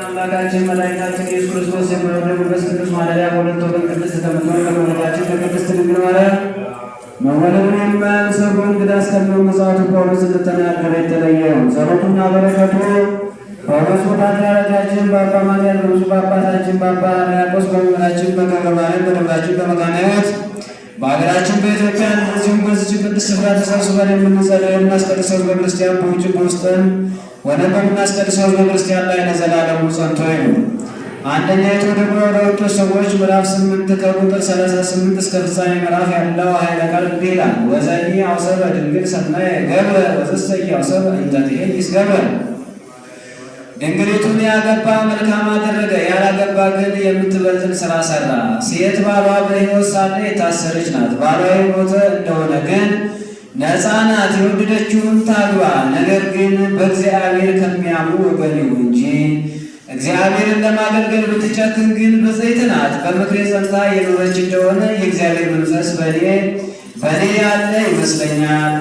አምላካችን መድኃኒታችን ኢየሱስ ክርስቶስ የመረደ መንፈስ ቅዱስ ማደሪያ በሁለት ወገን ቅድስት ከምትሆን ከመቤታችን ከቅድስት ድንግል ማርያም መወለዱን የማያንሰው እንግዳ እስከሚሆን ምጽአቱ ጳውሎስ እንደተናገረ የተለየ ጸሎቱና በረከቱ ጳውሎስ በፓትርያርካችን በአባ ማትያስ በብፁዕ አባታችን በአባ ሕርያቆስ በመምህራችን በገብረ ማርያም በደብራችን በመካነ ሕይወት በሀገራችን በኢትዮጵያ እንደዚሁም በዚች ቅድስት ስፍራ ተሰብስበን የምንጸልየው የምናስቀድሰው ሕዝበ ክርስቲያን በውጭ በውስጥም ወደ በምናስቀድሰው ሕዝበ ክርስቲያን ላይ ለዘላለሙ ጸንቶ ይኑር። አንደኛይቱ ደግሞ ወደ ሰዎች ምዕራፍ 8 ከቁጥር 38 እስከ ፍጻሜ ምዕራፍ ያለው ኃይለ ቃል እንዲህ ይላል። ወዘኒ አውሰበ ድንግል ሰናየ ገብረ ወዘሰይ አውሰበ እንተ ትሄይስ ገብረ። ድንግሊቱን ያገባ መልካም አደረገ፣ ያላገባ ግን የምትበልጥን ስራ ሰራ። ሴት ባሏ በሕይወት ሳለ የታሰረች ናት። ባሏ የሞተ እንደሆነ ግን ነፃ ናት፣ የወደደችውን ታግባ። ነገር ግን በእግዚአብሔር ከሚያምኑ ወገን ይሁን እንጂ እግዚአብሔርን ለማገልገል ብትጨክን ግን ብፅዕት ናት። በምክሬ ጸንታ የኖረች እንደሆነ የእግዚአብሔር መንፈስ በእኔ ያለ ይመስለኛል።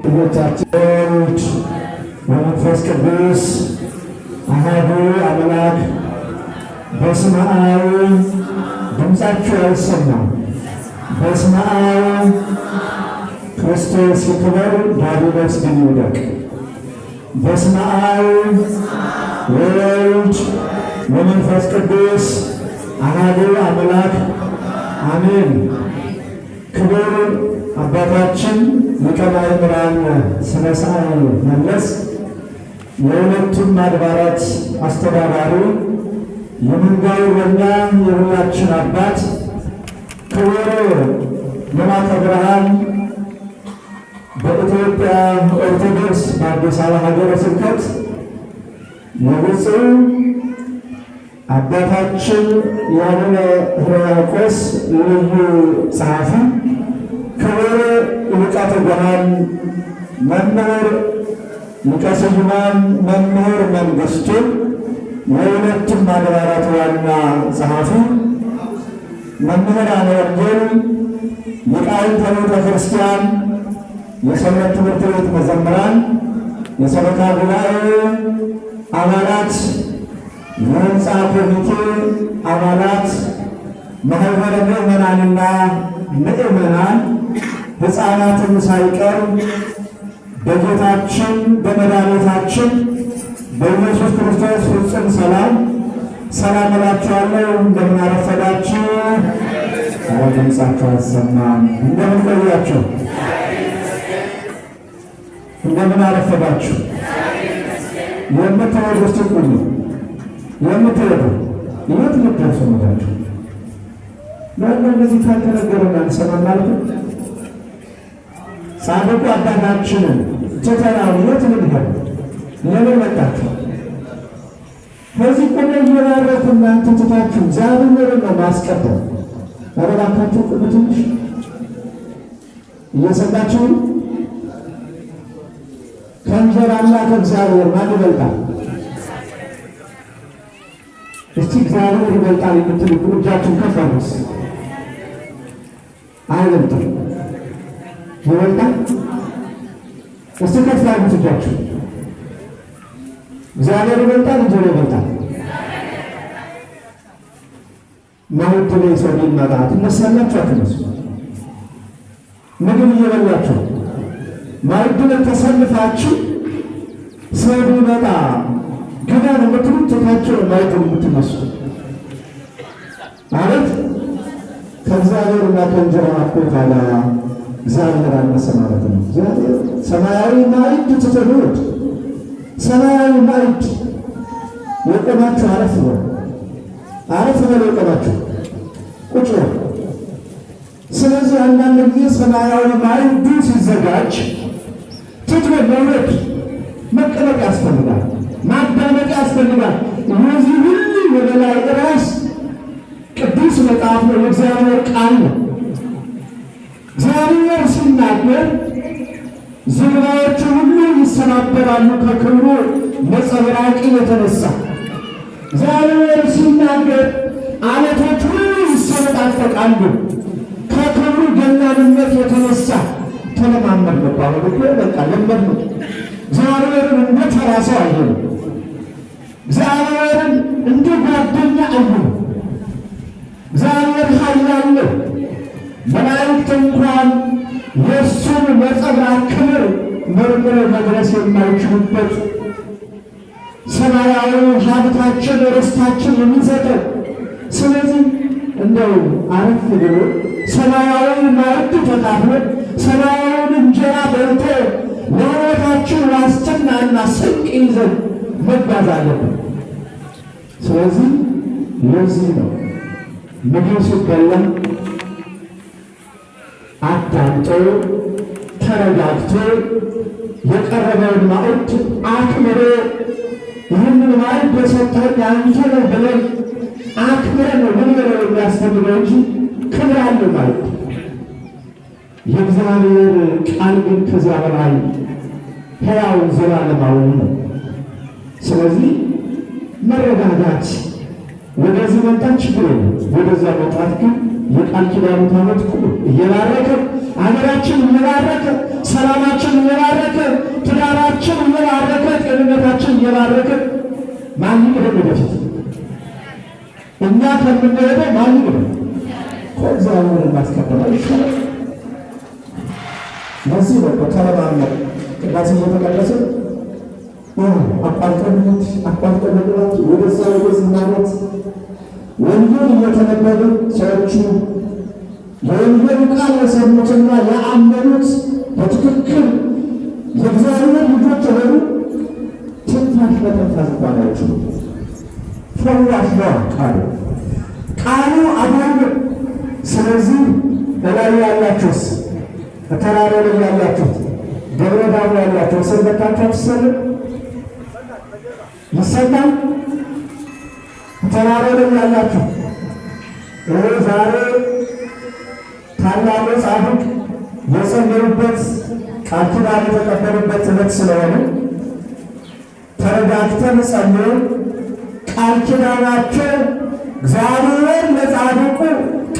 ልጆቻችን በመንፈስ ቅዱስ አሐዱ አምላክ በስመ አብ ድምፃችሁ አይሰማም። በስመ አብ ክርስቶስ ይክበር ዲያብሎስ ግን ይውደቅ። በስመ አብ ወወልድ ወመንፈስ ቅዱስ አሐዱ አምላክ አሜን። ክቡር አባታችን ሊቀ ማእምራን ስነስርዓት መለስ የሁለቱም አድባራት አስተዳዳሪ የመንጋው እረኛ የሁላችን አባት ክቡር መላከ ብርሃን በኢትዮጵያ ኦርቶዶክስ በአዲስ አበባ ሀገረ ስብከት የብፁዕ አባታችን የአቡነ ሕርያቆስ ልዩ ጸሐፊ ክቡር ሊቀ ትጉሃን መምህር ሊቀ ስዩማን መምህር መንግሥቱ የሁለቱም አድባራት ዋና ጸሐፊ መምህራነ ወንጌል ሊቃውንተ ቤተ ክርስቲያን የሰንበት ትምህርት ቤት መዘምራን የሰበካ ጉባኤ አባላት የሕንፃ ኮሚቴ አባላት ማኅበረ ምዕመናንና ምዕመናን ሕፃናትን ሳይቀር በጌታችን በመድኃኒታችን በኢየሱስ ክርስቶስ ፍጹም ሰላም ሰላም እላችኋለሁ። እንደምን አረፈዳችሁ? ድምፃችሁ አይሰማም። እንደምን ቆያችሁ? እንደምን አረፈዳችሁ? የምትሄዱ እስቲ ቁሙ። የምትሄዱ የት ልትደርሱ መጣችሁ? እንደዚህ ካልተነገረን አንሰማም ማለት ነው። ጻድቁ አባታችንን ትተናው የት ልንሄድ? ለምን መጣችሁ? ከዚህ ቆመ እየባረኩ እናንተ ትታችሁ እግዚአብሔርን ነው ማስቀደም። ኧረ እባካችሁ ቁሙ ትንሽ። እየሰማችሁ ከእንጀራና ከእግዚአብሔር ማን ይበልጣል? እስቲ እግዚአብሔር ይበልጣል የምትሉ እጃችሁን ከፍ አድርጉ። አይበልጥም? ይበልጣል? እስቲ ከፍ አድርጉት እጃችሁ። እግዚአብሔር ይበልጣል? እንጀራ ይበልጣል? ማውት ላይ ሰው ቢመጣ ትነሳላችሁ አትነሱ? ምግብ እየበላችሁ ማዕድ ላይ ተሰልፋችሁ ሰው ቢመጣ ግባ ነው የምትሉት? ትታችሁ ማዕድ የምትነሱ ማለት ከእግዚአብሔርና ከእንጀራ እኩል ካለ እግዚአብሔር አነሰ ማለት ነው። እግዚአብሔር ሰማያዊ ማዕድ ትተውት ሰማያዊ ማዕድ የቆማችሁ አረፍ በሉ፣ አረፍ በሉ የቆማችሁ ቁጭ በሉ። ስለዚህ አንዳንድ ጊዜ ሰማያዊ ማዕዱ እግዚአብሔር ሲናገር ዝግባዎቹ ሁሉ ይሰናበራሉ ከክብሩ ነጸብራቅ የተነሳ። እግዚአብሔር ሲናገር ዓለቶች ሁሉ ይሰነጣጠቃሉ ከክብሩ ገናንነት የተነሳ። ተለማመድ ነባሉ በቃ ለመድ ነው። እግዚአብሔርን እንደ ተራ ሰው አይሆንም። እግዚአብሔርን እንደ ጓደኛ አይሆንም። እግዚአብሔር ኃያል ነው። መላእክት እንኳን የእሱን ነጸብራቅ ክብር መርምረው መድረስ የማይችሉበት ሰማያዊ ሀብታችን ርስታችን የሚሰጠው። ስለዚህ እንደው አረፍ ብሎ ሰማያዊ ማዕድ ተካፍሎ ሰማያዊውን እንጀራ በልቶ ለሕይወታችን ዋስትናና ስንቅ ይዘን መጓዝ አለብን። ስለዚህ ለዚህ ነው ምግብ ሲበላ አዳምጦ ተረጋግቶ የቀረበውን ማዕድ አክብሮ ይህንን ማዕድ የሰጠን ያንተ ነው ብለን አክብረን ነው ልንበለው የሚያስፈልገው እንጂ ክብር አለው ማዕድ። የእግዚአብሔር ቃል ግን ከዚያ በላይ ሕያው ዘላለማዊ ነው። ስለዚህ መረጋጋት፣ ወደዚህ መምጣት ችግር የለም። ወደዛ መውጣት ግን የቃል ኪዳኑ ታቦት ሁሉ እየባረከ አገራችን እየባረከ ሰላማችን እየባረከ ትዳራችን እየባረከ ጤንነታችን እየባረከ ማን ይቅደም ወደፊት? እኛ ከምንሄደው ማን ይቅደም? ከእግዚአብሔር ማስቀበል ይሻላል። ለዚህ ነው በተለማመድ ቅዳሴ እየተቀደሰ አቋርጠንነት ወደዛ ወደዚህ ማለት ወንጌል እየተነበበ ሰዎቹ የወንጌሉ ቃል የሰሙትና ያመኑት በትክክል የእግዚአብሔር ልጆች የሆኑ ትንፋሽ መተንፈስ እንኳን አይችሉም። ፈዋሽ ነው ቃሉ አዳኝ። ስለዚህ በላይ ያላችሁስ በተራራው ላይ ያላችሁት ደብረ ዳሞ ያላችሁ ሰንበታችሁ ትሰልም ይሰጣል። ተራራው ላይ ያላችሁ ዛሬ ታላቁ ጻድቅ የጸለዩበት ቃል ኪዳን የተቀበሉበት ዕለት ስለሆነ ተረጋግተን ጸልየን ቃል ኪዳናቸው እግዚአብሔር ለጻድቁ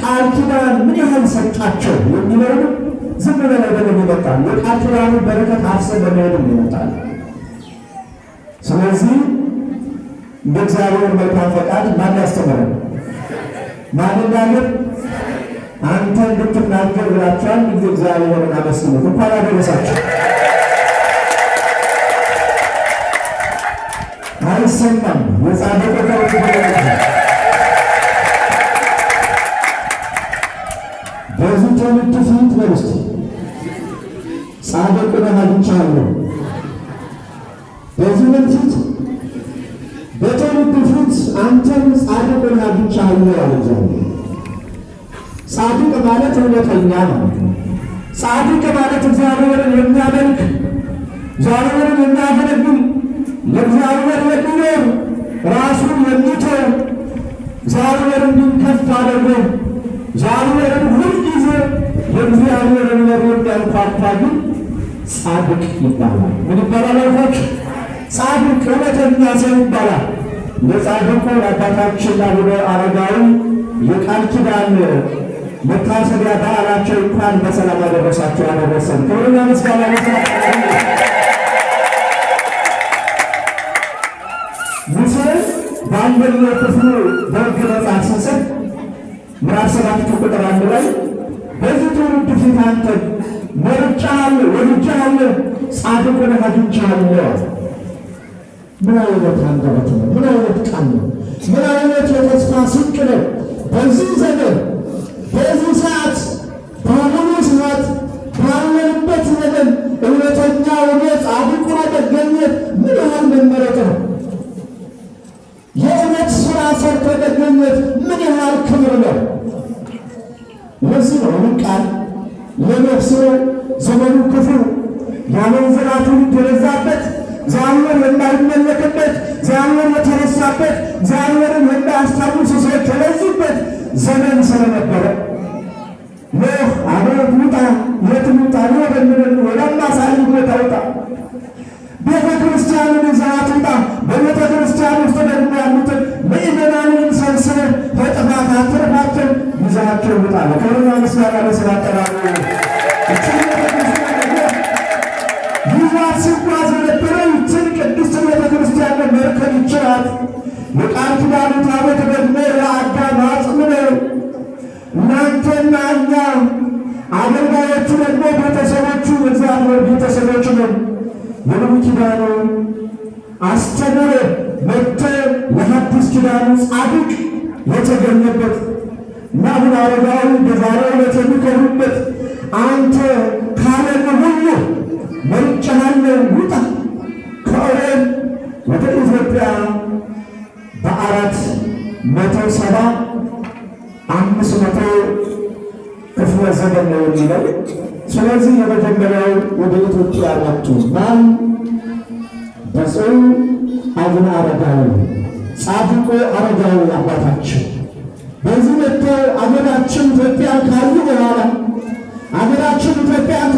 ቃል ኪዳን ምን ያህል ሰጣቸው የሚለውን ዝም ብለን አይደለም ይመጣል። የቃል ኪዳኑ በረከት አፍሰን ለመሄድም ይመጣል። ስለዚህ እንደ እግዚአብሔር መልካም ፈቃድ ማን ያስተምረን? ማን ይናገር? አንተ እንድትናገር ብላችኋል። እንደ እግዚአብሔርን አመስግኑት። እንኳን አደረሳችሁ። አይሰማም የጻድቁ በዚህ ትውልድ ፊት በውስጥ ጻድቁን አግኝቻለሁ። በዚህ ፊት በትውልድ ፊት አንተን ጻድቁን አግኝቻለሁ ያለ እግዚአብሔር። ጻድቅ ማለት እውነተኛ ነው። ጻድቅ ማለት እግዚአብሔርን የሚያመልክ እግዚአብሔርን የሚያገለግል ለእግዚአብሔር የሚኖር ራሱን የሚተው እግዚአብሔርን ከፍ አድርጎ እግዚአብሔርን ሁልጊዜ የእግዚአብሔርን በር የሚያንኳኳ ግን ጻድቅ ይባላል። ምን ይባላል? አልኳች ጻድቅ እውነተኛ ሰው ይባላል። ለጻድቁ አባታችን አቡነ አረጋዊ የቃል ኪዳን መታሰቢያ በዓላቸው እንኳን በሰላም አደረሳቸው አደረሰን። ክብርና ምስጋና ሙሴ በአንደኛው ክፍሉ በሕግ መጽሐፍ ሲጽፍ ምዕራፍ 7 ቁጥር 1 ላይ በዚህ ትውልድ ፊት አንተን መርጬሃለሁ፣ ወድጄሃለሁ፣ ጻድቁን አግኝቼሃለሁ። ምን አይነት አንደበት ነው! ምን አይነት ቃል ነው! ምን አይነት የተስፋ ስንቅ ነው! በዚህ ዘመን በዚህ ሰዓት በአሁኑ ሰዓት ባለንበት ዘመን እውነተኛ ወደ ጻድቁ መገኘት ምን ያህል መመረጥ ነው! የእውነት ሥራ ሰርቶ መገኘት ምን ያህል ክብር ነው! ለዚህ ነው ይህን ቃል ለነፍስ ዘመኑ ክፉ ያመንዝራ ትውልድ የበዛበት እግዚአብሔር የማይመለክበት እግዚአብሔር የተረሳበት እግዚአብሔርን የማያስታውሱ ሰዎች የበዙበት ዘመን ስለነበረ ኖህ አቤት ውጣ ውጣኔ ወደምንን ወደማሳይ ቦታ ውጣ። ቤተ ክርስቲያንን ይዘሃት ውጣ። በቤተ ክርስቲያን ውስጥ ደግሞ ያሉትን ምእመናንን ሰብስበህ ከጥፋት አትርፋቸው፣ ይዘሃቸው ውጣ። ለክብርና ምስጋና ለስላጠራሩ ይዟት ሲጓዝ የነበረው ይችን ቅድስት ቤተ ክርስቲያን መርከብ ይችላል። የቃል ኪዳኑ ታቦት ደግሞ የአዳም አጽም ነው። እናንተና እኛ አገልጋዮቹ ደግሞ ቤተሰቦቹ እግዚአብሔር ቤተሰቦች ነን። የብሉይ ኪዳኑ አስተምሮ መጥቶ ለሐዲስ ኪዳኑ ጻድቅ የተገኘበት እና አቡነ አረጋዊ በዛሬው ዕለት የሚከሩበት አንተ ካለም ሁሉ መርጬሃለሁ ውጣ ከኦሬም ወደ ኢትዮጵያ በ475 ክፍለ ዘመን ነው የሚለው። ስለዚህ የመጀመሪያው ወደ ኢትዮጵያ መጡ ማን? ብፁዕ አቡነ አረጋዊ ጻድቁ አረጋዊ አባታችን። በዚህ መጥተው አገራችን ኢትዮጵያን ካዩ በኋላ አገራችን ኢትዮጵያን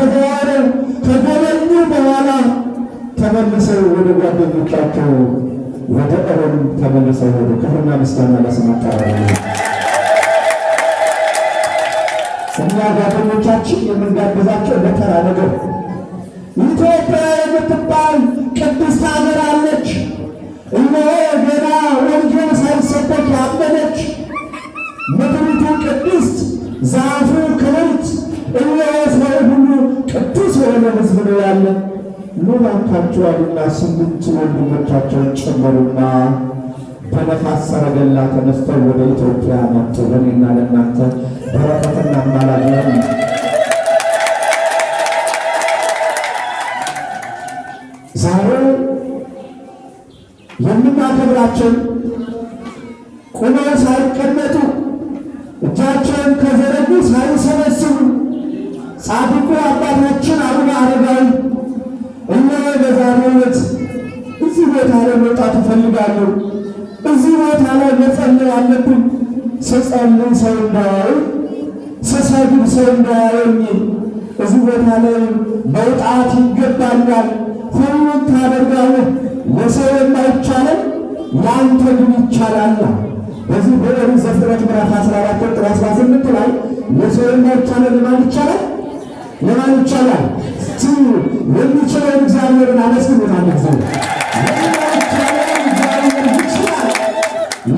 ከጎበኙ በኋላ ተመልሰው ወደ ጓደኞቻቸው ወደ ኦሮም ተመልሰው ወደ ክብርና ምስጋና ለስሙ አጠራሩ። እኛ ጓደኞቻችን የምንጋብዛቸው ለተራ ነገር ኢትዮጵያ የምትባል ቅድስት ሀገር አለች። እነሆ ገና ወንጌል ሳይሰበክ ያመነች ምድሪቱ ቅድስት፣ ዛፉ ክብርት፣ እነሆ ሰው ሁሉ ቅዱስ የሆነ ሕዝብ ነው ያለ። ኑ እባካችሁ አሉና 8 ወንድሞቻቸውን ጨመሩና በነፋስ ሰረገላ ተነስተው ወደ ኢትዮጵያ መጡ። ለእኔና ለእናንተ በረከትና አማላጅ ዛሬ የምናከብራቸው ቁመው ሳይቀመጡ እጃቸውን ከዘረጉ ሳይሰበስቡ ጻድቁ አባታችን አቡነ አረጋዊ እነሆ በዛሬው ዕለት እዚህ ቦታ ላይ መውጣት እፈልጋለሁ። እዚህ ቦታ ላይ መጸለይ አለብን። ስጸልይ ሰው እንዳያየኝ፣ ስሰግድ ሰው እንዳያየኝ እዚህ ቦታ ላይ መውጣት ይገባኛል። ሁሉን ታደርጋለህ፣ ለሰው የማይቻለን ለአንተ ግን ይቻላል። በዚህ በኦሪት ዘፍጥረት ምዕራፍ 14 ቁጥር 18 ላይ ለሰው የማይቻለን ለማን ይቻላል? ለማን ይቻላል? የሚችለውን እግዚአብሔርን አመስግኑት። አንድ ጊዜ የማይቻለን እግዚአብሔር ይችላል።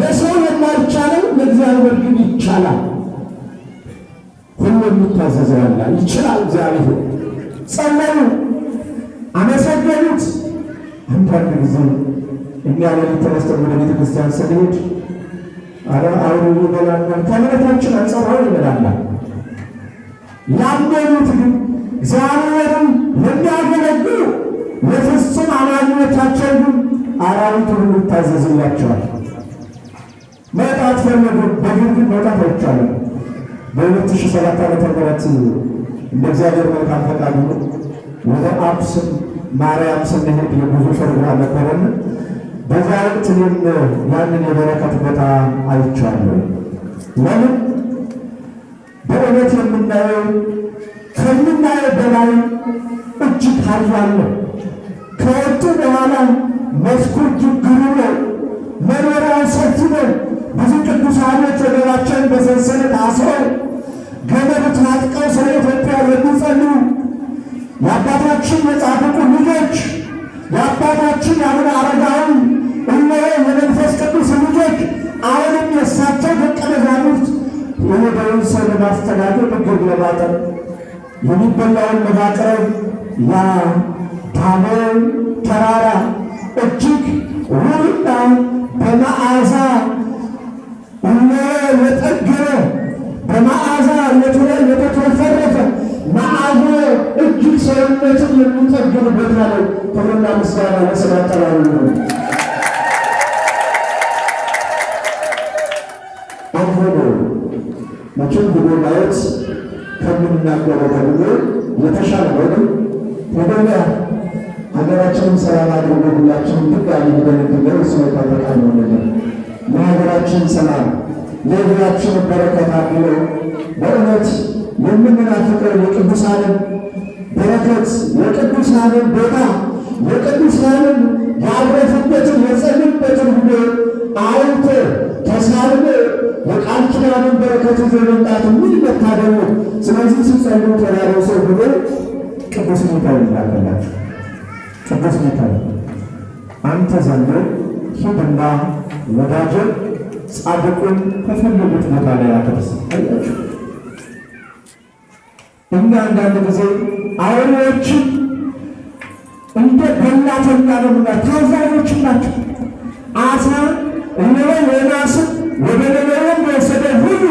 ለሰው የማይቻለው ለእግዚአብሔር ግን ይቻላል። ሁሉ የሚታዘዘው ያለ ይችላል እግዚአብሔር። ጸለዩ፣ አመሰገኑት። አንዳንድ ጊዜ እኛ ሌሊት ተነስተን ወደ ቤተ ክርስቲያን ስንሄድ አረ አውሩ ይበላናል፣ ከእምነታችን አንጻር አውሩ ይበላናል። ያመኑት ግን እግዚአብሔርን ለሚያገለግሉ ለፍጹም አማኞቻቸው ግን አራዊት ሁሉ ይታዘዝላቸዋል። መውጣት ፈለጉ፣ በግርግር መውጣት አይቻልም። በ2007 ዓመተ ምህረት እንደ እግዚአብሔር መልካም ፈቃድ ወደ አክሱም ማርያም ስንሄድ የጉዞ ፕሮግራም ነበረን። በዛ ወቅት እኔም ያንን የበረከት ቦታ አይቻለሁ። ለምን በእውነት የምናየው ከምናየው በላይ እጅግ ኃያል ነው። ከወጡ በኋላ መስኩ ችግሩ ነው፣ መኖሪያው ሰፊ ነው። ብዙ ቅዱሳኖች ወገባቸውን በሰንሰለት አስረው ገመድ ታጥቀው ስለ ኢትዮጵያ የሚጸልዩ የአባታችን የጻድቁ ልጆች የአባታችን የአቡነ አረጋዊ እነሆ የመንፈስ ቅዱስ ልጆች አሁንም የእሳቸው ደቀ መዛሙርት የሄደውን ሰው ለማስተናገድ ምግብ ለማጠብ የሚበላውን ለማቅረብ ያ ታቦር ተራራ እጅግ ውብና በመዓዛ የጠገረ በመዓዛ የተትረፈረፈ መዓዛ እጅግ ሰውነትን የሚጠግር ቦታ ነው። ክብርና ምስጋና ለስሙ አጠራሩ ነው። አሁን መቼም ብሎ ማየት ከምንናገረው ደግሞ የተሻለ ሆንም ወደዚያ ሀገራችንን ሰላም አድርጎ ሁላችንም ድጋሚ ሊገለግለው እሱ የታወቀ ነው ነገር ለሀገራችን ሰላም ለሕዝባችን በረከት አድርጎ በእውነት የምንናፍቀው የቅዱሳንን በረከት፣ የቅዱሳንን ቦታ፣ የቅዱሳንን ያረፉበትን የጸኑበትን ሁሉ አይቶ ተሳልሞ የቃል ኪዳኑን በረከት ይዞ መምጣት ምን መታደሉ! ስለዚህ ሲጸልዩ ተራራው ሰው ብሎ ቅዱስ ሚካኤል ይላከላቸው። ቅዱስ ሚካኤል አንተ ዘንድ ሂድና ወዳጅን ጻድቁን ከፈለጉት ቦታ ላይ አድርስ። አያችሁ፣ እኛ አንዳንድ ጊዜ አውሬዎችን እንደ በላተኛ ነውና ታዛዦች ናቸው። አሳ እነሆ ዮናስን ወደ ነነዌ የወሰደ ሁሉ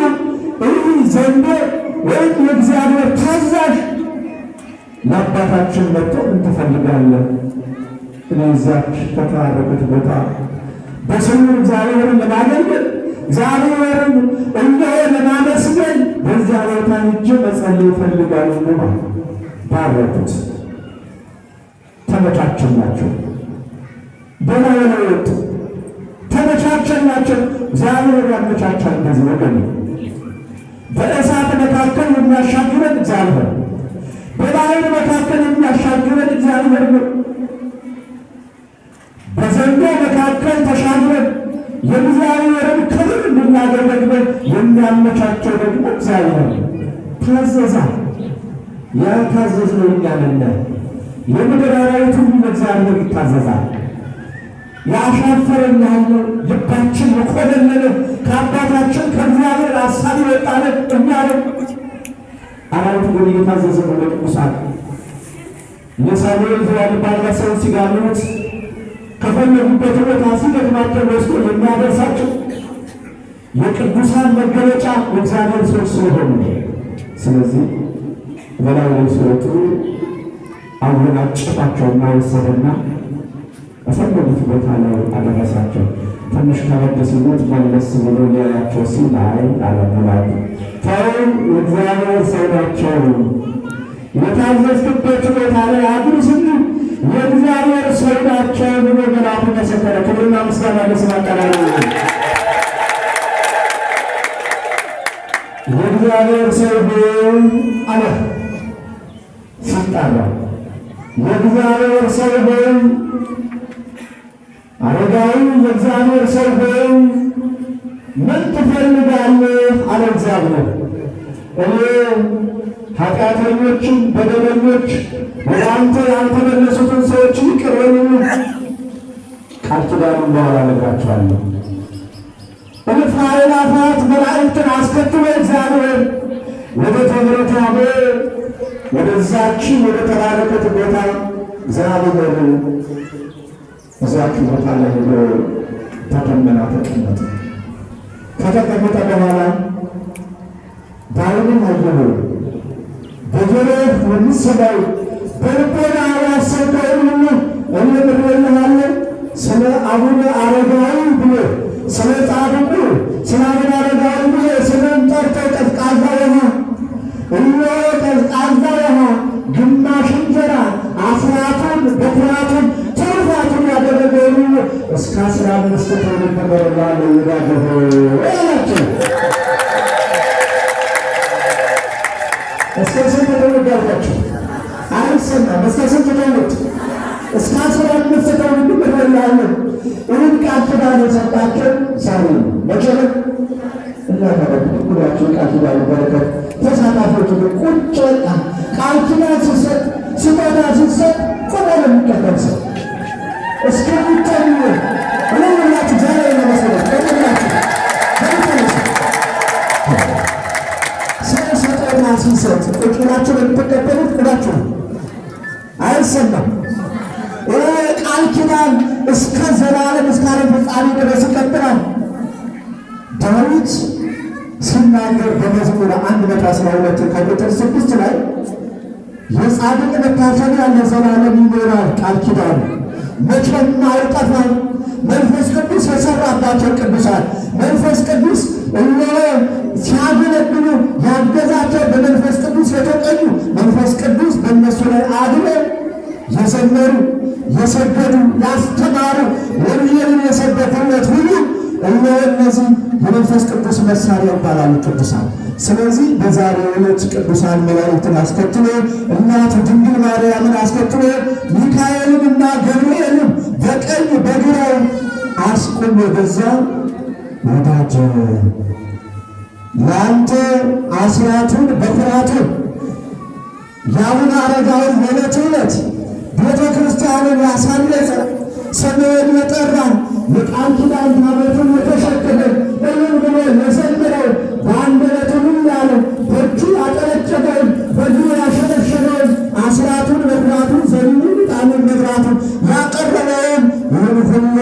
ይህ ዘንዶ ወይም የእግዚአብሔር ታዛዥ ለአባታችን መጥቶ እንትፈልጋለን እዛች ከተባረኩት ቦታ በስውር እግዚአብሔርን ለማገልገል እግዚአብሔርን እነሆ ለማመስገን በዚያ ቦታ ሄጄ መጸለይ ይፈልጋሉ ነው ባረኩት። ተመቻቸላቸው፣ በላይ ነው ወጡ፣ ተመቻቸላቸው። እግዚአብሔር ያመቻቻል። እንደዚህ ወገን በእሳት መካከል የሚያሻግረን እግዚአብሔር፣ በባህር መካከል የሚያሻግረን እግዚአብሔር ነው። በዘንዶ መካከል ተሻግረን የእግዚአብሔርን ክብር እንድናገለግል የሚያመቻቸው ደግሞ እግዚአብሔር ታዘዛ። ያ ታዘዝነው እኛ ነን። የምድር አራዊት ሁሉ ለእግዚአብሔር ይታዘዛል። ያሻፈረን ያለው ልባችን የኮበለለ ከአባታችን ከእግዚአብሔር ሐሳብ የወጣን እኛ ነን። አራዊቱ ግን እየታዘዘ ነው ለቅዱሳን። የሳሙኤል ዙሪያ ባለ ሰው ሲጋሉት ከፈለጉበት ቦታ ሲደክማቸው ወስዶ የሚያደርሳቸው የቅዱሳን መገለጫ እግዚአብሔር ሰዎች ስለሆኑ፣ ስለዚህ በላይ ሲወጡ አወናጨፋቸውና ወሰደና በፈለጉት ቦታ ላይ አደረሳቸው። ትንሽ ከበድ ሲሉት መለስ ብሎ ሊያያቸው ሲል አይ አለሙላት ተው፣ የእግዚአብሔር ሰው ናቸው፣ የታዘዝክበት ቦታ ላይ አድርስኝ፣ የእግዚአብሔር ሰው ናቸው ብሎ መልአኩ መሰከረ። ክብርና ምስጋና ለስሙ አጠራሩ። የእግዚአብሔር ሰው ሆይ አለ ሲጣራ፣ የእግዚአብሔር ሰው ሆይ አረጋዊ፣ የእግዚአብሔር ሰው ሆይ ምን ትፈልጋለህ? አለ እግዚአብሔር። እኔ ኃጢአተኞችን በደለኞች ወደ አንተ ያልተመለሱትን ሰዎች ይቅር በሉኝ። ቃል ኪዳኑን በኋላ እነግራችኋለሁ። እልፍ አእላፋት መላእክትን አስከትሎ እግዚአብሔር ወደ ደብረ ታቦር ወደዛች ወደ ተባረከት ቦታ እግዚአብሔር እዛች ቦታ ላይ ሄዶ በደመና ተቀመጠ። ከተቀመጠ በኋላ ዳዊትን አየሁ። በጆሮህ የምትሰማው በልቦና ያሰብከውን ሁሉ እኔ እነግርሃለሁ። ስለ አቡነ አረጋዊ ብሎ ስለ ጻድቁ ስለ አቡነ አረጋዊ ብሎ ስምን ጠርተህ ቀዝቃዛ ውሃ እነሆ ቀዝቃዛ ውሃ ግማሽ እንጀራ አስራቱን በኩራቱን ትሩፋቱን ያደረገውን ሁሉ እስከ 15 ትውልድ ተመርላለሁ ይላገሁ ያላቸው። እስከ ስንት ትውልድ ያልኳቸው አይሰማም። እስከ ስንት ትውልድ? እስከ 15 ትውልድ ተመርላለሁ። ይህን ቃል ኪዳን የሰጣቸው ዛሬ መቼም እናተረኩላቸው ቃል ኪዳን በረከት ተሳታፊዎች ቁጭ በቃ ቃል ኪዳን ሲሰጥ ስጦታ ሲሰጥ ቆሞ የሚቀበል ሰው እስከሚጠሉ እነምላችሁ ዛሬ ለመሰረት ቀጥላችሁ ሰው ስጦታ ሲሰጥ ቁጭ ብላችሁ የምትቀበሉት ቁላችሁ አይሰማም። ቃል ኪዳን እስከ ዘላለም እስከ ዓለም ፍጻሜ ድረስ ይቀጥላል። ዳዊት ሲናገር በመዝሙር 112 ከቁጥር 6 ላይ የጻድቅ መታሰቢያ ለዘላለም ይኖራል፣ ቃል ኪዳኑ መቼም አይጠፋም። መንፈስ ቅዱስ የሰራባቸው ቅዱሳን መንፈስ ቅዱስ እነሆ ሲያገለግሉ ያገዛቸው በመንፈስ ቅዱስ የተቀኙ መንፈስ ቅዱስ በእነሱ ላይ አድሮ የዘመሩ የሰገዱ ያስተማሩ ወንጌልን የሰበኩለት ሁሉ እነዚህ የመንፈስ ቅዱስ መሳሪያ ይባላሉ ቅዱሳን። ስለዚህ በዛሬው ዕለት ቅዱሳን መላእክትን አስከትሎ እናቱ ድንግል ማርያምን አስከትሎ ሚካኤልንና ገብርኤልን በቀኝ በግራው አስቆሞ ገዛ ወዳጅ ለአንተ አስራቱን በኩራቱን የአቡነ አረጋዊን ዕለት ዕለት ቤተ ክርስቲያንን ያሳነጸ ሰማይን የጠራ የቃል ኪዳን ታቦትን የተሸከመ እልል ብሎ የዘመረው በአንደበቱ ምን ያለ በእጁ ያጨበጨበውን በእጁ ያሸበሸበውን አስራቱን በኩራቱን ዘሪሁን ዕጣኑን መብራቱን ያቀረበውን ይህን ሁሉ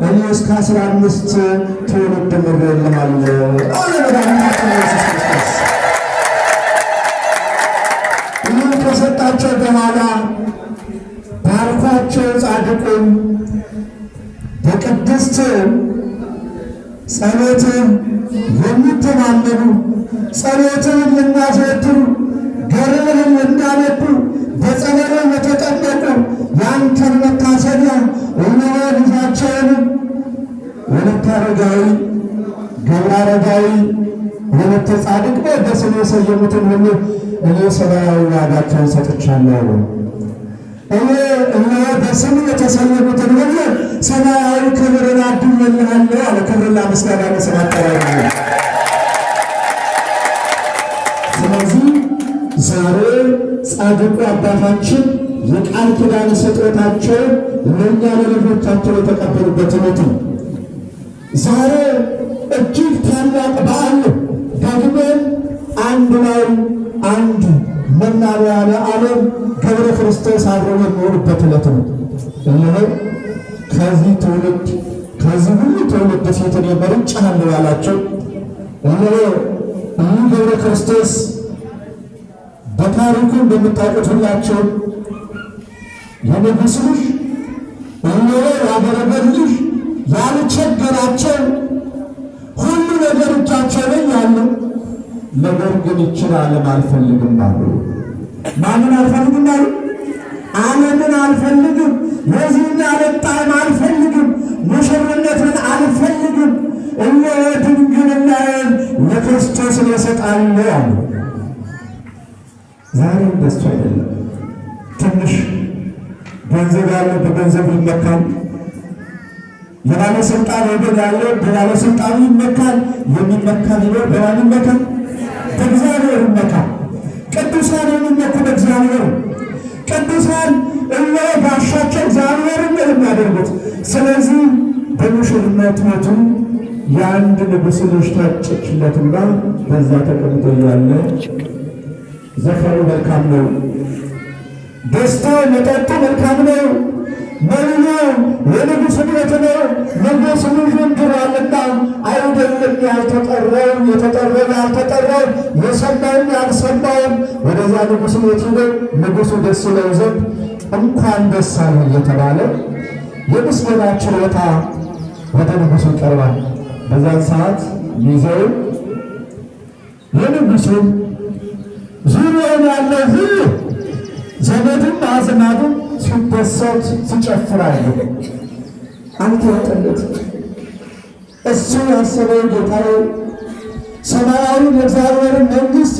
እኔ እስከ 15 ትውልድ ምሬልሃለሁ አለ መድኃኒታችን ኢየሱስ ክርስቶስ። ይህን ከሰጣቸው በኋላ ባርኳቸው ጻድቁን በቅድስት ጸሎትን የሚተማመኑ ጸሎትን የሚያዘወትሩ ገድልህን የሚያነቡ በጸሎት የተጠመቁ ያንተን መታሰቢያ እነሆ ልጃቸውን ወለተ አረጋዊ ገብረ አረጋዊ ወለተ ጻድቅ በስሜ የሰየሙትን ሁሉ እኔ ሰማያዊ ዋጋቸውን ሰጥቻለሁ። እነሆ በስሙ የተሰየሙትን ሁሉ ሰማያዊ ክብርን አድዬልሃለሁ አለ። ክብርና ምስጋና ለስሙ አጠራሩ። ስለዚህ ዛሬ ጻድቁ አባታችን የቃል ኪዳን ስጦታቸው ለእኛ ለልጆቻቸው የተቀበሉበት ዕለት ነው። ዛሬ እጅግ ታላቅ በዓል ነው። ደግሞም አንድ ላይ አንድ መናሪያነ ዓለም ገብረ ክርስቶስ አብረው የሚሆኑበት ዕለት ነው። እነሆ ከዚህ ትውልድ ከዚህ ሁሉ ትውልድ ፊት እኔ መርጬሃለሁ ያላቸው እነሆ ይህ ገብረ ክርስቶስ በታሪኩ እንደምታውቁት ሁላቸው የንጉሥ ልጅ እነሆ ያገረገር ልጅ ያልቸገራቸው ሁሉ ነገር እጃቸው ላይ ያለ ነገር ግን ይችን ዓለም አልፈልግም አሉ። ማንን አልፈልግም አሉ? ዓለምን አልፈልግም፣ የዚህን ዓለም ጣዕም አልፈልግም፣ ሙሽርነትን አልፈልግም፣ እነሆ ድንግልናዬን ለክርስቶስ እሰጣለሁ አሉ። ዛሬ እንደሱ አይደለም። ትንሽ ገንዘብ ያለው በገንዘብ ይመካል። የባለስልጣን ወገን ያለው በባለስልጣኑ ይመካል። የሚመካ ቢኖር በማን ይመካል? በእግዚአብሔር ይመካል። ቅዱሳን የሚመኩ በእግዚአብሔር። ቅዱሳን እነሆ ባሻቸው እግዚአብሔርን ነው የሚያደርጉት። ስለዚህ በሙሽርነት ሞቱ የአንድ ንጉሥ ልጅ ታጨችለትና በዛ ተቀምጦ ያለ ዘፈኑ መልካም ነው፣ ደስታው መጠጡ መልካም ነው፣ መሪኖ የንጉሥ ቤት ነው፣ ንጉሥ ልጁን ድሯልና አይደለም ያልተጠራው የተጠራው ያልተጠራው የሰማውም ያልሰማውም ወደዛ ንጉሥ ቤት ሄደው ንጉሡ ደስ ይለው ዘንድ እንኳን ደስ አለህ እየተባለ የምስጋና ችሮታ ወደ ንጉሡ ይቀርባል። በዛን ሰዓት ይዘው የንጉሡን ዙሪያውን ያለው ሁሉ ዘመድም አዝማዱም ሲደሰት ሲጨፍራሉ። አንተ ወጥለት እሱ ያሰበው ጌታዬ ሰማያዊ የእግዚአብሔርን መንግሥት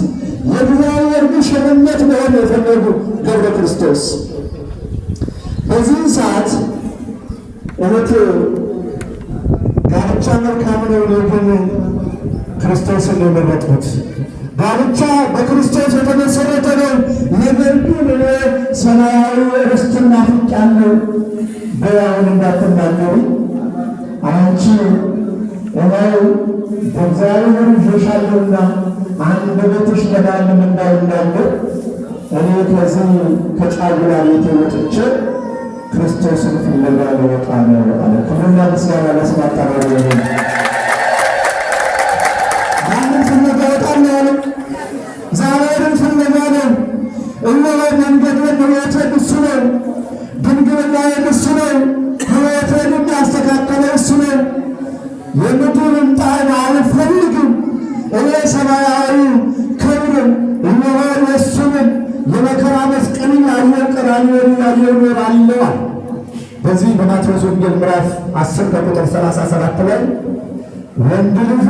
የእግዚአብሔር ሙሽርነት መሆን የፈለጉ ገብረ ክርስቶስ በዚህ ሰዓት እውነት ጋብቻ መልካም ነው። ግን ክርስቶስን የመረጡት ጋብቻ በክርስቶስ የተመሰረተ ነው። ነገር ግን ሰማያዊ ርስትን ናፍቄያለሁ በያውን እንዳትናገሪ አንቺ እኔው በእግዚአብሔር ይዤሻለሁና አንደበትሽ ለማንም እንዳይናገር እኔ ከዚህ ከጫጉላ ቤት ወጥቼ ክርስቶስን ፍለጋ ልወጣ ነው አለ። ክብርና ምስጋና ለስሙ አጠራሩ ይሁን። ማንን ፍለጋ ወጣለሁ ያለ? እግዚአብሔርን ፍለጋ ነው። እነሆ መንገዴን ሕይወቴን እሱ ነው፣ ድንግልናዬን እሱ ነው፣ ሕይወቴን የሚያስተካከለ እሱ ነው። የምድርን ጣዕም አልፈልግም። እኔ ሰማያዊ ክብርን እነሆ የእሱንም የመከራ መስቀልን ያየው ቀራንዮን ያየው እኖራለሁ። በዚህ በማቴዎስ ወንጌል ምዕራፍ 10 ከቁጥር 37 ላይ ወንድ ልጁ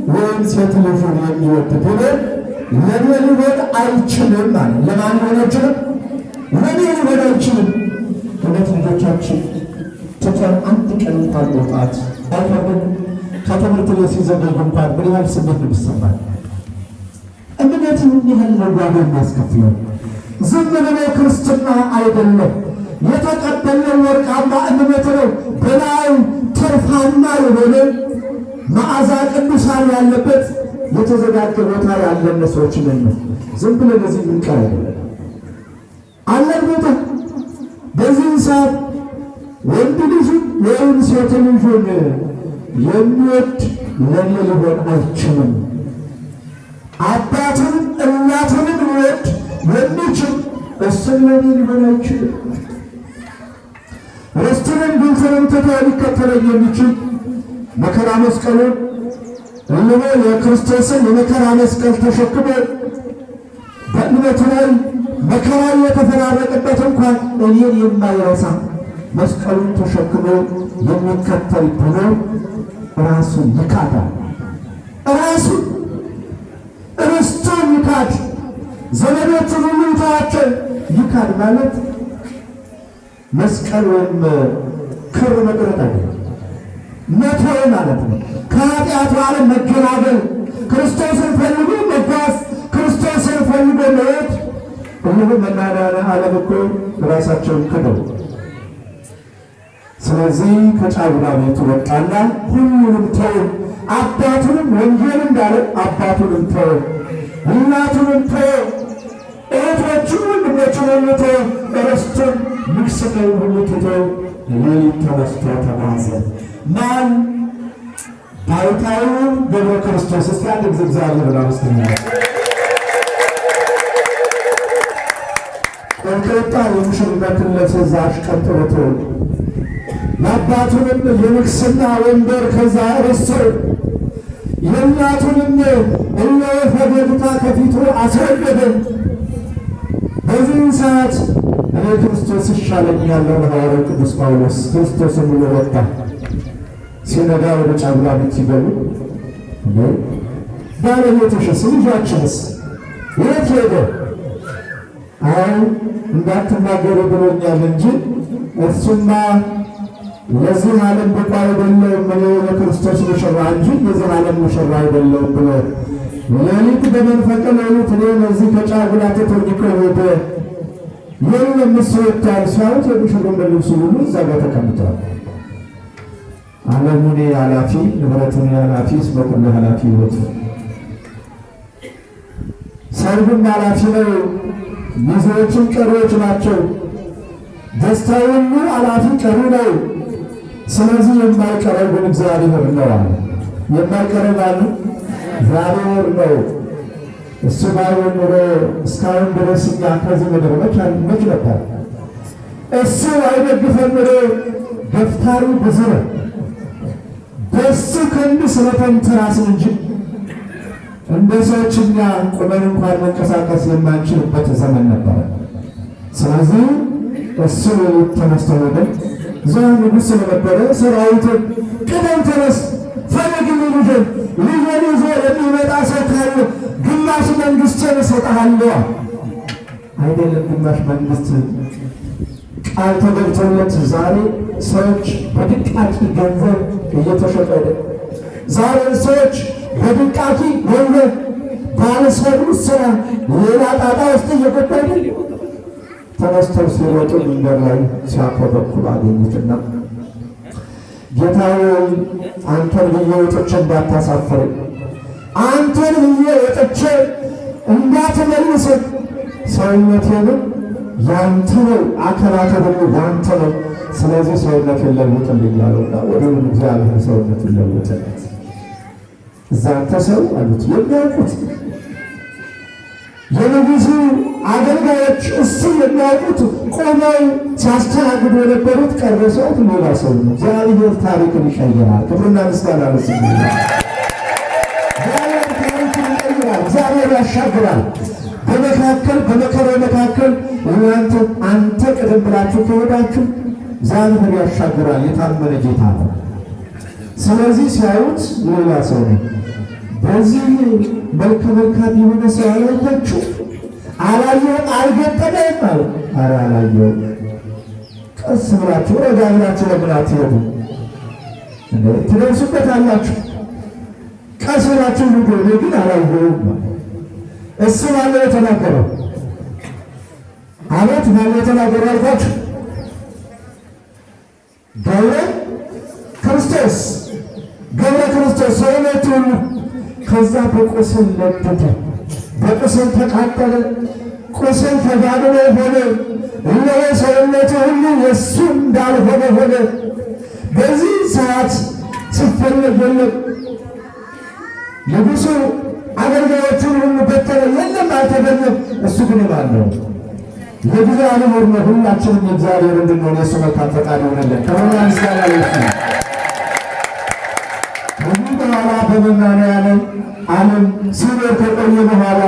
ወይም ሴት ልጁን የሚወድ ቢኖር ለእኔ ሊሆን አይችልም ማለት። ለማን ሊሆን አይችልም? ለእኔ ሊሆን አይችልም። እውነት ልጆቻችን ትተን አንድ ቀን እንኳን መውጣት አይፈርድም። ከትምህርት ቤት ሲዘገዩ እንኳን ምን ያህል ስሜት ነው የሚሰማል? እምነት ምን ያህል ነው ዋጋ የሚያስከፍለው? ዝም ብሎ ክርስትና አይደለም። የተቀበልነው ወርቃማ እምነት ነው። በላይ ትርፋማ የሆነ መዓዛ ቅዱሳን ያለበት የተዘጋጀ ቦታ ያለን ሰዎች ነን። ዝም ብሎ በዚህ ምንቀር አይደለም አለን ቦታ። በዚህ ሰዓት ወንድ ልጅ ወይም ሴት ልጁን የሚወድ ለእኔ ሊሆን አይችልም። አባቱን እናቱንም ሊወድ የሚችል እሱም ለእኔ ሊሆን አይችልም። ርስቱንም ጉልቱንም ትቶ ሊከተለኝ የሚችል መከራ መስቀሉን እነሆ የክርስቶስን የመከራ መስቀል ተሸክሞ በእምነቱ ላይ መከራ የተፈራረቀበት እንኳን እኔን የማይረሳ መስቀሉን ተሸክሞ የሚከተል ብሎ ራሱን ይካዳል። ራሱን ርስቱን ይካድ፣ ዘመዶቹን ሁሉ ይተዋቸው ይካድ ማለት መስቀል ወይም ክር መቅረት አይደለም፣ መተው ማለት ነው። ከኃጢአቱ ዓለም መገላገል፣ ክርስቶስን ፈልጎ መጓዝ፣ ክርስቶስን ፈልጎ መሄድ። ሁሉም መናንያን ዓለም እኮ ራሳቸውን ክደው፣ ስለዚህ ከጫጉላ ቤቱ ወጣና ሁሉንም ተው። አባቱንም ወንጌል እንዳለ አባቱንም ተው፣ እናቱንም ተው፣ እህቶቹን ወንድሞቹን ሁሉ ተው፣ ርስቱን ንግሥናውን ሁሉ ትቶ ሌሊት ተነስቶ ተጓዘ። ማን? ባሕታዊው ገብረ ክርስቶስ። እስቲ አንድ ጊዜ እግዚአብሔርን አመስግኑ። ቆንጆታ የሙሽርነትን ልብስ እዛ አሽቀንጥሮ የአባቱንም የንግሥና ወንበር ከዛ ረስቶ የእናቱንም እነሆ ፈገግታ ከፊቱ አስወገደ። በዚህን ሰዓት እኔ ክርስቶስ ይሻለኛል ሐዋርያው ቅዱስ ጳውሎስ ክርስቶስን ብሎ ወጣ። ሲነጋ ወደ ጫጉላ ቤት ሲገቡ ባለቤትሽስ ልጃችንስ የት ሄደ? አይ እንዳትናገሩ ብሎኛል እንጂ እሱማ ለዚህ ዓለም ብቁ አይደለሁም፣ እኔ የክርስቶስ ሙሽራ እንጂ የዚህ ዓለም ሙሽራ አይደለሁም ብሎ ሌሊት በመንፈቀ ሌሊት እኔ በዚህ ከጫጉላ ትቶኝ ሄደ። የለም እሱ ወጥቷል። ሲያዩት የሙሽሩን ልብሱ ሁሉ እዛ ጋር ተቀምጧል። ዓለሙን ኃላፊ ንብረቱን ኃላፊ ስበኩል ኃላፊ ሕይወቱ ሰርጉም ኃላፊ ነው። ሚዜዎችም ቀሪዎች ናቸው። ደስታው ሁሉ ኃላፊ ቀሪ ነው። ስለዚህ የማይቀረው ግን እግዚአብሔር ነው አለ። የማይቀረው አለ እግዚአብሔር ነው። እሱ ባይሆን ኖሮ እስካሁን ድረስ እኛ ከዚህ ምድር መች ነበር? እሱ አይደግፈን ኖሮ ገፍታሪ ብዙ ነው። በሱ ክንድ ስለተንተራስን እንጂ እንደ ሰዎች እኛ ቁመን እንኳን መንቀሳቀስ የማንችልበት ዘመን ነበረ። ስለዚህ እሱ ተነስቶ ወደ እዛ ንጉሥ ስለነበረ ሰራዊቱን ቅደም ተነስ ፈለግ ልጅን ልጅን ይዞ የሚመጣ ሰው ካለ ግማሽ መንግሥትን እሰጥሃለሁ። አይደለም ግማሽ መንግሥት ቃል ተገብቶለት ዛሬ ሰዎች በድቃቂ ገንዘብ እየተሸጠ ዛሬ ሰዎች በድቃቂ ገንዘብ ባለሰሩት ስራ ሌላ ጣጣ ውስጥ እየገባ አይደል? ተነስተው ሲወጡ መንገድ ላይ ሲያኮበኩሉ አገኙትና ጌታዬ አንተን ብዬ ወጥቼ እንዳታሳፍረኝ፣ አንተን ብዬ ወጥቼ እንዳትመልሰኝ፣ ሰውነቴንም ያንተ ነው፣ አካላቴ ሁሉ ያንተ ነው። ስለዚህ ሰውነቴን ለውጥልኝ አለውና ወዲያውኑ እግዚአብሔር ሰውነቱን ለወጠለት። እዛ አንተ ሰው አሉት የሚያውቁት የንጉሡ አገልጋዮች እሱ የሚያውቁት ቆመው ሲያስተናግዱ የነበሩት ቀረሰት ሌላ ሰው ነው። እግዚአብሔር ታሪክን ይቀይራል። ክብርና ምስጋና ለስሙ። እግዚአብሔር ታሪክን ይቀይራል። እግዚአብሔር ያሻግራል። በመካከል በመከራው መካከል እናንተ አንተ ቀደም ብላችሁ ከሄዳችሁ እግዚአብሔር ያሻግራል። የታመነ ጌታ ነው። ስለዚህ ሲያዩት ሌላ ሰው ነው። በዚህ መልከ መልካም የሆነ ሰው አላያችሁ? አላየሁም፣ አልገጠመኝም ማለት ኧረ አላየሁም። ቀስ ብላችሁ ረጋ ብላችሁ ለምን አትሄዱ? ትደርሱበታላችሁ። ቀስ ብላችሁ ልዱ። እኔ ግን አላየሁም። እሱ ማነው የተናገረው? አቤት ማነው የተናገረው አልኳችሁ? ገብረ ክርስቶስ ሰውነቱ ሁሉ ከዛ በቁስል ነደደ፣ በቁስል ተቃጠለ፣ ቁስል ተጋድሎ ሆነ። እነሆ ሰውነቱ ሁሉ የእሱ እንዳልሆነ ሆነ። በዚህ ሰዓት ሲፈለግ የለም። ንጉሡ አገልጋዮቹን ሁሉ በተነ፣ የለም አልተገኘም። እሱ ግን ባለው የእግዚአብሔር ነው። ሁላችንም የእግዚአብሔር እንድንሆን የእሱ መልካም ፈቃድ ይሆንልን። ከሆነ ምስጋና ለእሱ ነው። ከዚህ በኋላ በመናንያን ዓለም ሲኖር ከቆየ በኋላ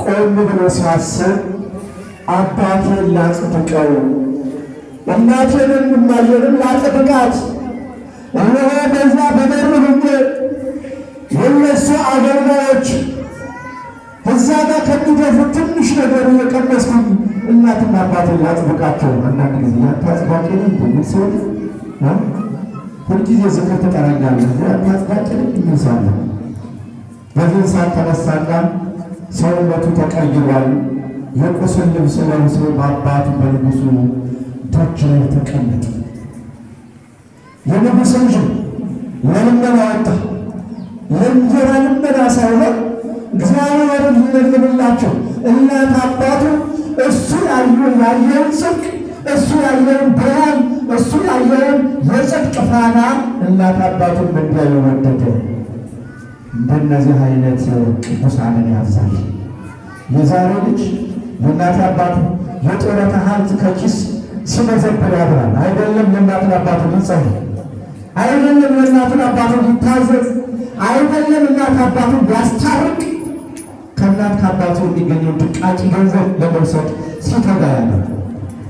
ቆም ብሎ ሲያስብ አባቴን ላጽድቀው፣ እናቴንም እማዬንም ላጽድቃት፣ እነሆ በዛ በበሩ ሆኜ የእነሱ አገልጋዮች እዛ ጋር ከሚደፉት ትንሽ ነገር እየቀመስኩኝ እናትና አባቴን ላጽድቃቸው። አንዳንድ ጊዜ ያንተ አጽዳቂ ነኝ የሚል ሰው ሁልጊዜ ዝክር ትጠራኛለህ፣ ያንተ አጽዳቂ ነኝ የሚል ሰው አለ። በዚህ ሰዓት ተነሳና ሰውነቱ ተቀይሯል። የቁስል ልብስ ለብሶ በአባቱ በንጉሡ ደጅ ላይ ተቀመጠ። የንጉሥ ልጅ ለልመና ወጣ። ለእንጀራ ልመና ሳይሆን እግዚአብሔርን ሊለምንላቸው እናት አባቱ እሱ ያየውን ጽድቅ፣ እሱ ያየውን ብርሃን፣ እሱ ያየውን የጽድቅ ፋና እናት አባቱን እንዲያዩ ወደደ። እንደነዚህ አይነት ቅዱሳንን ያዛል። የዛሬ ልጅ የእናት አባቱ የጡረታ ሀብት ከኪስ ሲመዘብር ያድራል። አይደለም የእናትን አባቱ ሊጸልይ፣ አይደለም የእናትን አባቱ ሊታዘዝ፣ አይደለም እናት አባቱን ሊያስታርቅ፣ ከእናት ከአባቱ የሚገኘው ድቃቂ ገንዘብ ለመውሰድ ሲተጋ ያለ።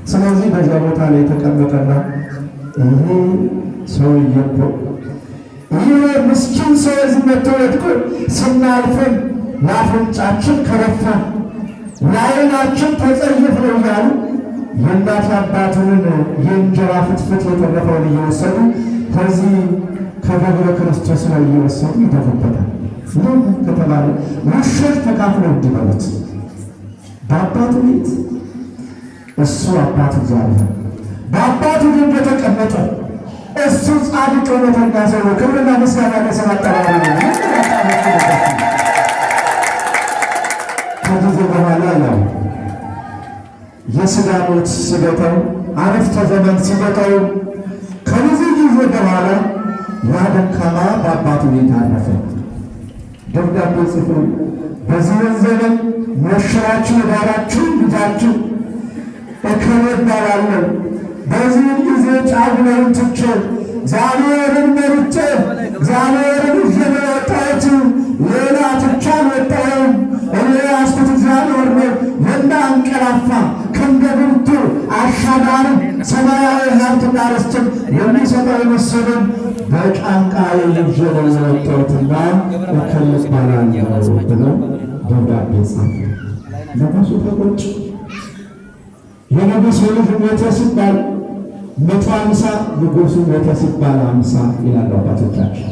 ስለዚህ በዚያ ቦታ ላይ የተቀመጠና ይሄ ሰውዬ እኮ ይህ ምስኪን ሰው እዚህ መጥቶ ወድቆ ስናልፈን ለአፍንጫችን ከረፋን ለዓይናችን ተጸየፍ ነው እያሉ የእናት አባቱንን የእንጀራ ፍትፍት የተረፈውን እየወሰዱ ከዚህ ከገብረ ክርስቶስ ላይ እየወሰዱ ይደፉበታል። ምን ከተባለ ውሾች ተካፍለው እንዲበሉት በአባቱ ቤት እሱ አባቱ እግዚአብሔር በአባቱ ግን የተቀመጠ እሱ ጻድቅ እውነተኛ ሰው ነው። ክብርና ምስጋና ለስሙ አጠራሩ። ከጊዜ በኋላ ነው የሥጋ ሞት ሲገተው፣ አረፍተ ዘመን ሲገተው፣ ከብዙ ጊዜ በኋላ ያ ደካማ በአባቱ ቤት አረፈ። ደብዳቤ ጽፎ በዚህ ዘመን ሞሽራችሁ የዳራችሁ ልጃችሁ እከሌ እባላለሁ፣ በዚህ ጊዜ ጫጉላውን ትቼ እግዚአብሔርን መርጬ እግዚአብሔርን ይዤ ነው የወጣሁት። ሌላ ትቼ አልወጣሁም። እኔ ያዝኩት እግዚአብሔር ነው። የማያንቀላፋ ክንደ ብርቱ አሻጋሪ ሰማያዊ ሀብትና ርስትን የሚሰጠው የመሰለን በጫንቃዬ ይዤ ነው የወጣሁትና እከሌ እባላለሁ ብሎ ደብዳቤ ጻፈ። ንጉሡ ተቆጭ። የንጉሥ ልጅ ሞተ ሲባል 150 ንጉሡ ሞተ ሲባል 50 ይላሉ አባቶቻችን።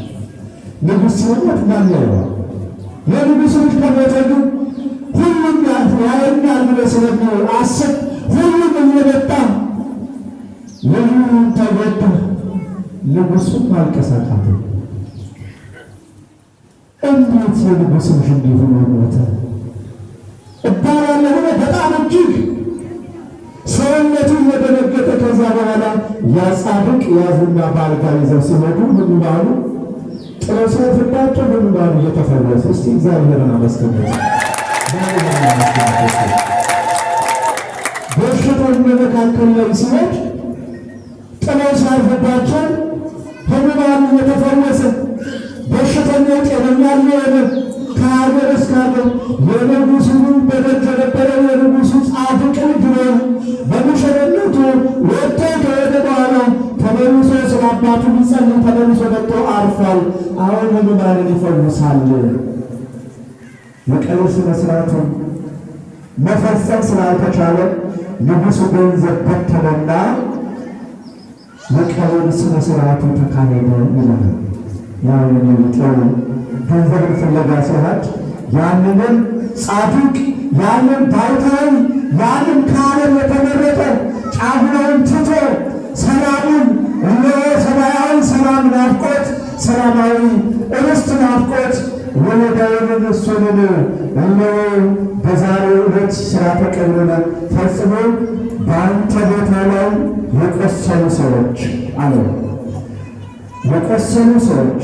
ንጉሥ ሲሞት ማን ያየዋል? የንጉሥ ልጅ ከሞተ ግን ሁሉም ያየኛል ብሎ ስለሚያስብ ሁሉም እየመጣ ልጁን ተጎዳ። ንጉሡም ማልቀስ አቃተው። እንዴት የንጉሥ ልጅ እንዲህ ሆኖ ሞተ እባላለሁ ብሎ በጣም እጅግ ሰውነቱ እየደነገጠ ከዛ በኋላ ያጻድቅ ያዙና በአልጋ ይዘው ሲሄዱ ምን ባሉ ጥለው ሲያፍባቸው ምን ባሉ እየተፈወሱ። እስቲ እግዚአብሔርን አመስግኑት። በሽተኛ መካከል ላይ ሲሄድ ጥለው ሲያፍባቸው ህሙማኑ እየተፈወሰ በሽተኛው ጤነኛ የሆነ ከሀገር እስከ ሀገር የንጉሡ በደጅ የነበረው የንጉሡ ጻድቅ ልጅ ነው። በሙሽርነቱ ወጥቶ ከሄደ በኋላ ተመልሶ ስለ አባቱ ሊጸልይ ተመልሶ መጥቶ አርፏል። አሁን ህሙማንን ይፈውሳል። የቀብር ሥነ ሥርዓቱን መፈጸም ስላልተቻለ ንጉሡ ገንዘብ በተነና የቀብር ሥነ ሥርዓቱ ተካሄደ ይላል። ያው የሚጤው ገንዘብን ፍለጋ ሲሄድ ያንን ጻድቅ ያንን ባይታዊ ያንን ከዓለም የተመረጠ ጫጉላውን ትቶ ሰላሙን ሰማያዊ ሰላም ናፍቆት ሰላማዊ ርስት ናፍቆት ወለዳውን እሱንን በዛሬው ዕለት ሥርዓተ ቀብሩን ፈጽሞ በአንተ ቦታ ላይ የቆሰሉ ሰዎች አለ። የቆሰሉ ሰዎች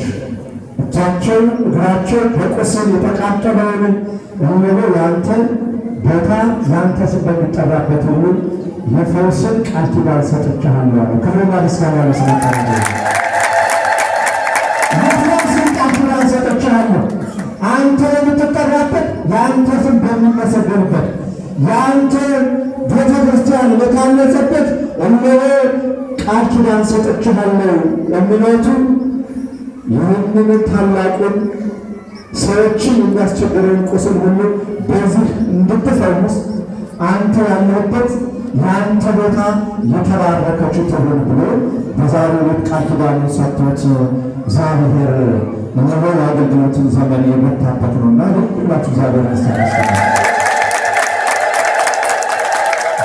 እጃቸው እግራቸው በቁስል የተቃጠለውን ያንተ ቦታ ያንተ ስም በሚጠራበት ሁሉ የፈውስን ቃል ኪዳን ሰጥቼሃለሁ አለ። ክብርና ምስጋና ለስላሴ የፈውስን ቃል ኪዳን ሰጥቼሃለሁ። አንተ የምትጠራበት የአንተ ስም በሚመሰገንበት የአንተ ቤተ ክርስቲያን ለታነጸበት ቃል ኪዳን ሰጥቼሃለሁ የሚሉት ይህንን ታላቁን ሰዎችን የሚያስቸግረውን ቁስል ሁሉ በዚህ እንድትፈውስ አንተ ያለህበት የአንተ ቦታ የተባረከች ትሁን ብሎ በዛሬው ዕለት ቃል ኪዳኑን ሰጥቶት እግዚአብሔር እነሆ የአገልግሎትን ዘመን የመታበት ነውና ሁላችሁ እግዚአብሔር ያስተናግዳል።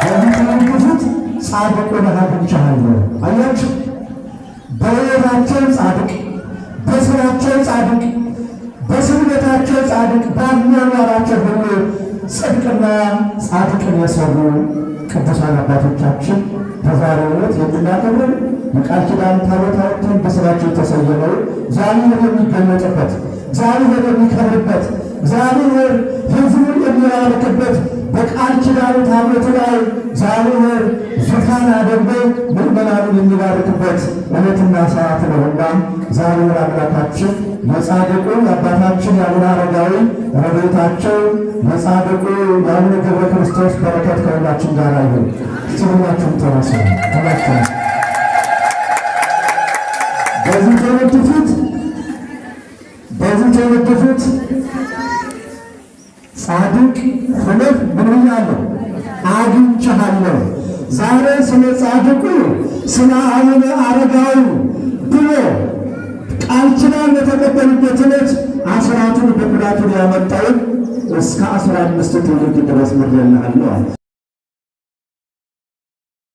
በሚተነፍሱት ጻድቁን አግኝቼሃለሁ። አያችሁ፣ በሕይወታቸው ጻድቅ፣ በሥራቸው ጻድቅ፣ በስግደታቸው ጻድቅ፣ በአኗኗራቸው ሁሉ ጽድቅና ጻድቅን የሰሩ ቅዱሳን አባቶቻችን በዛሬው ዕለት የምናከብረው የቃል ኪዳን ታቦታትን በሥራቸው የተሰየመው እግዚአብሔር የሚገለጥበት እግዚአብሔር የሚከብርበት እግዚአብሔር ሕዝቡን የሚባርክበት በቃል ኪዳኑ ታቦት ላይ እግዚአብሔር ዙፋን አድርጎ ምዕመናኑን የሚባርክበት ዕለትና ሰዓት ነውና እግዚአብሔር አምላካችን የጻድቁ የአባታችን የአቡነ አረጋዊ ረድኤታቸው የጻድቁ የአቡነ ገብረ ክርስቶስ በረከት ከሁላችን ጋር ይሁን። እስቲ ሁላችሁም ተነሱ። በዚህ ተወድፉት ጻድቅ ሆነህ ምን ብያለሁ? አግኝቼሃለሁ። ዛሬ ስለ ጻድቁ ስለ አቡነ አረጋዊ ብሎ ቃል ኪዳን የተቀበሉበት ዕለት አስራቱን በኩራቱን ያመጣውን እስከ 15 ትውልድ ድረስ ምሬልሃለሁ።